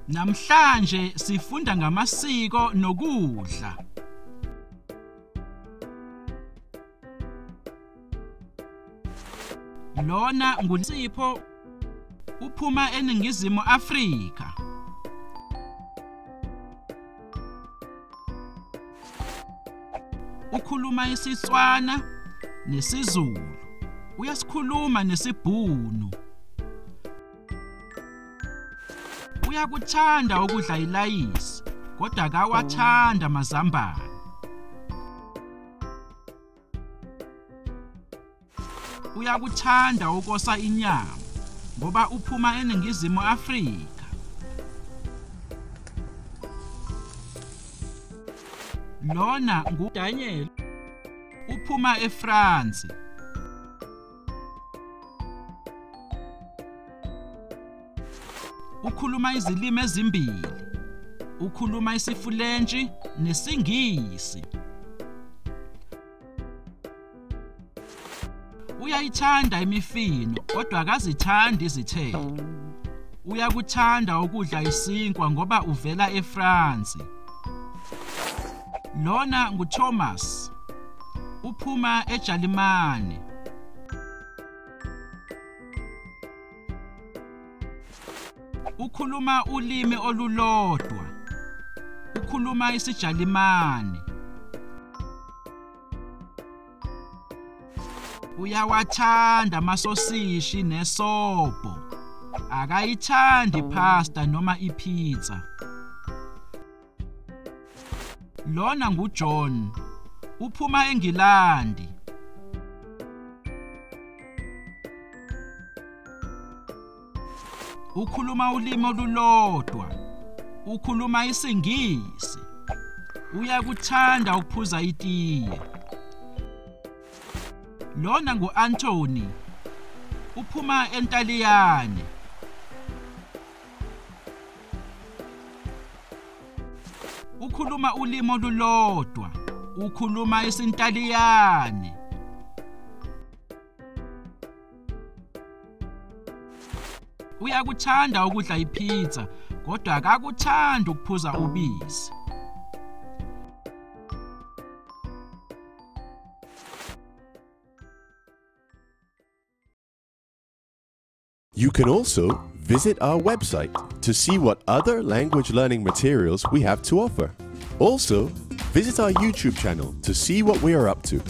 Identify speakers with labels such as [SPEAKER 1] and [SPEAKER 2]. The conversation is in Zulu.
[SPEAKER 1] Namhlanje sifunda ngamasiko nokudla. Lona nguSipho uphuma eNingizimu Afrika. Ukhuluma isiSwana nesiZulu. Uyasikhuluma nesiBhunu. Uyakuthanda ukudla ilayisi, kodwa akawathanda amazambane. Uyakuthanda ukosa inyama ngoba uphuma eNingizimu Afrika. Lona nguDaniel uphuma eFrance. Ukhuluma izilimi ezimbili. Ukhuluma isiFulentshi nesiNgisi. Uyayithanda imifino kodwa akazithandi izithelo. Uyakuthanda ukudla isinkwa ngoba uvela eFrance. Lona nguThomas uphuma eJalimane. Ukhuluma ulimi olulodwa. Ukhuluma isiJalimane. Uyawathanda amasosishi nesobho. Akayithandi pasta noma ipizza. Lona nguJohn uphuma eNgilandi. Ukhuluma ulimi olulodwa. Ukhuluma isiNgisi. Uyakuthanda ukuphuza itiye. Lona nguAnthony uphuma eNtaliyane. Ukhuluma ulimi olulodwa. Ukhuluma isiNtaliyane. Uyakuthanda ukudla ipizza kodwa akakuthandi ukuphuza ubisi.
[SPEAKER 2] You can also visit our website to see what other language learning materials we have to offer. Also, visit our YouTube channel to see what we are up to.